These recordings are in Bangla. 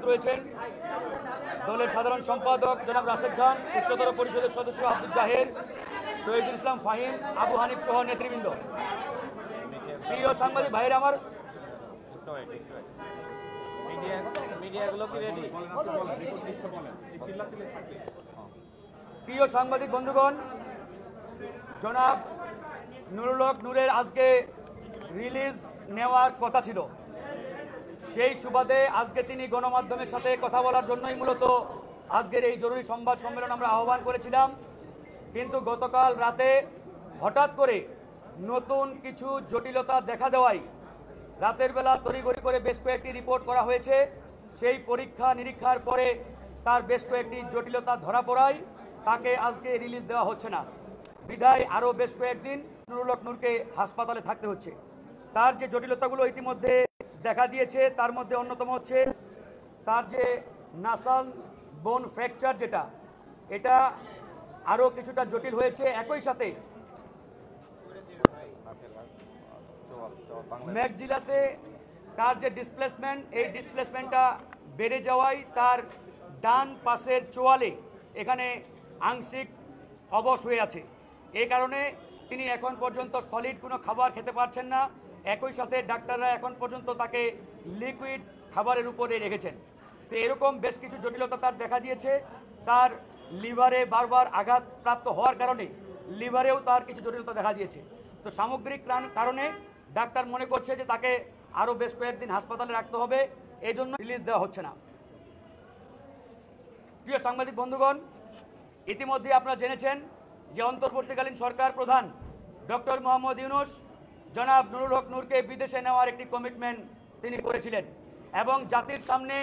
রয়েছেন দলের সাধারণ সম্পাদক জনাব রাশেদ খান, উচ্চতর পরিষদের সদস্য আব্দুল জাহের, শহীদুল ইসলাম ফাহিম, আবু হানিফ সহ নেতৃবৃন্দ, প্রিয় সাংবাদিক ভাইয়েরা আমার, প্রিয় সাংবাদিক বন্ধুগণ, জনাব নুরুল হক নূরের আজকে রিলিজ নেওয়ার কথা ছিল। সেই সুবাদে আজকে তিনি গণমাধ্যমের সাথে কথা বলার জন্যই মূলত আজকের এই জরুরি সংবাদ সম্মেলন আমরা আহ্বান করেছিলাম। কিন্তু গতকাল রাতে হঠাৎ করে নতুন কিছু জটিলতা দেখা দেওয়ায় রাতের বেলা তড়িঘড়ি করে বেশ কয়েকটি রিপোর্ট করা হয়েছে। সেই পরীক্ষা নিরীক্ষার পরে তার বেশ কয়েকটি জটিলতা ধরা পড়ায় তাকে আজকে রিলিজ দেওয়া হচ্ছে না। বিধায় আরও বেশ কয়েকদিন নুরুল হক নূরকে হাসপাতালে থাকতে হচ্ছে। তার যে জটিলতাগুলো ইতিমধ্যে দেখা দিয়েছে তার মধ্যে অন্যতম হচ্ছে তার যে নাসাল বোন ফ্র্যাকচার, এটা আরও কিছুটা জটিল হয়েছে। একই সাথে ম্যাকজিলাতে তার যে ডিসপ্লেসমেন্ট, এই ডিসপ্লেসমেন্টটা বেড়ে যাওয়ায় তার ডান পাশের চোয়ালে এখানে আংশিক অবশ হয়ে আছে। এই কারণে তিনি এখন পর্যন্ত সলিড কোনো খাবার খেতে পারছেন না। একই সাথে ডাক্তাররা এখন পর্যন্ত তাকে লিকুইড খাবারের উপরে রেখেছেন। তো এরকম বেশ কিছু জটিলতা তার দেখা দিয়েছে। তার লিভারে বারবার আঘাতপ্রাপ্ত হওয়ার কারণে লিভারেও তার কিছু জটিলতা দেখা দিয়েছে। তো সামগ্রিক কারণে ডাক্তার মনে করছে যে তাকে আরও বেশ কয়েকদিন হাসপাতালে রাখতে হবে, এই জন্য রিলিজ দেওয়া হচ্ছে না। প্রিয় সাংবাদিক বন্ধুগণ, ইতিমধ্যে আপনারা জেনেছেন যে অন্তর্বর্তীকালীন সরকার প্রধান ডক্টর মোহাম্মদ ইউনূস জনাব নুরুল হক নূরকে বিদেশে নেওয়ার একটি কমিটমেন্ট তিনি করেছিলেন এবং জাতির সামনে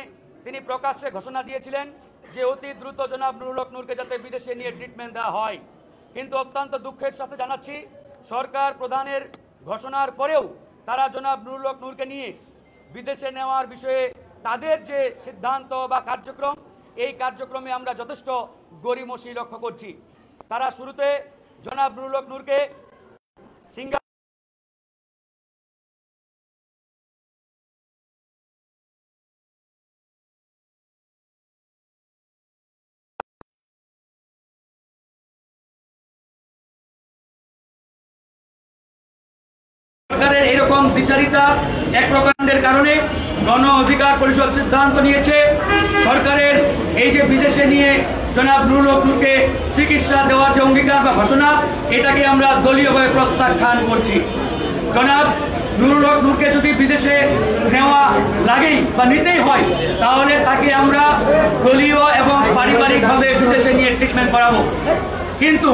তিনি প্রকাশ্যে ঘোষণা দিয়েছিলেন যে অতি দ্রুত জনাব নুরুল হক নূরকে যাতে বিদেশে নিয়ে ট্রিটমেন্ট দেওয়া হয়। কিন্তু অত্যন্ত দুঃখের সাথে জানাচ্ছি, সরকার প্রধানের ঘোষণার পরেও তারা জনাব নুরুল হক নূরকে নিয়ে বিদেশে নেওয়ার বিষয়ে তাদের যে সিদ্ধান্ত বা কার্যক্রম, এই কার্যক্রমে আমরা যথেষ্ট গড়িমসি লক্ষ্য করছি। তারা শুরুতে জনাব নুরুল হক নূরকে সিঙ্গাপুর সরকারের এরকম বিচারিতা এক প্রকারের কারণে গণ অধিকার পরিষদ সিদ্ধান্ত নিয়েছে সরকারের এই যে বিদেশে নিয়ে জনাব নুরুল হক নূরকে চিকিৎসা দেওয়ার যে অঙ্গীকার বা ঘোষণা, এটাকে আমরা দলীয়ভাবে প্রত্যাখ্যান করছি। জনাব নুরুল হক নূরকে যদি বিদেশে নেওয়া লাগেই বা নিতেই হয়, তাহলে তাকে আমরা দলীয় এবং পারিবারিকভাবে বিদেশে নিয়ে ট্রিটমেন্ট করাবো। কিন্তু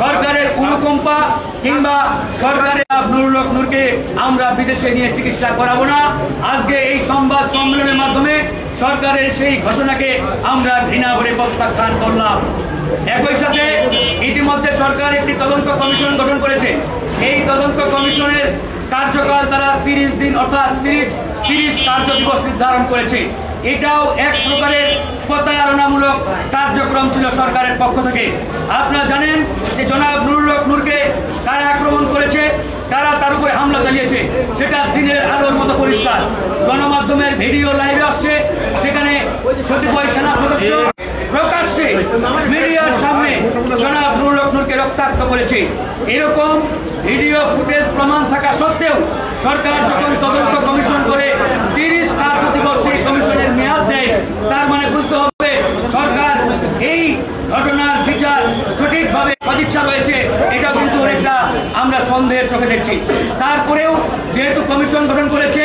সরকারের অনুকম্পা কিংবা সরকারের নুরুল হক নূরকে আমরা বিদেশে নিয়ে চিকিৎসা করাবো না। আজকে এই সংবাদ সম্মেলনের মাধ্যমে সরকারের সেই ঘোষণাকে আমরা ঘৃণা করে প্রত্যাখ্যান করলাম। একই সাথে ইতিমধ্যে সরকার একটি তদন্ত কমিশন গঠন করেছে। এই তদন্ত কমিশনের কার্যকাল তারা 30 দিন অর্থাৎ 30 কার্য দিবস নির্ধারণ করেছে। এটাও এক প্রকারের প্রতারণামূলক কার্যক্রম ছিল সরকারের পক্ষ থেকে। আপনারা জানেন যে জনাব নুরুল হক নূরকে কারা আক্রমণ করেছে, কারা তার উপরে হামলা চালিয়েছে, সেটা দিনের আলোর মতো পরিষ্কার। গণমাধ্যমের ভিডিও লাইভে আসছে, সেখানে কতিপয় সেনা সদস্য প্রকাশ্যে মিডিয়ার সামনে জনাব নুরুল হক নূরকে রক্তাক্ত করেছে। এরকম ভিডিও ফুটেজ প্রমাণ থাকা সত্ত্বেও সরকার যখন তদন্ত কমিশন করে 30 কার্য দিবস সেই কমিশনের মেয়াদ দেয়, তার মানে বুঝতে হবে সরকার এই ঘটনার বিচার সঠিকভাবে সদিচ্ছা রয়েছে। এটা কিন্তু অনেকটা আমরা সন্দেহের চোখে দেখছি। তারপরেও যেহেতু কমিশন গঠন করেছে,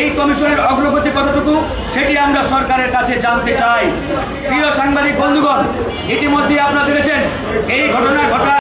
এই কমিশনের অগ্রগতি কতটুকু সেটি আমরা সরকারের কাছে জানতে চাই। প্রিয় সাংবাদিক বন্ধুগণ, ইতিমধ্যে আপনারা দেখেছেন এই ঘটনা ঘটা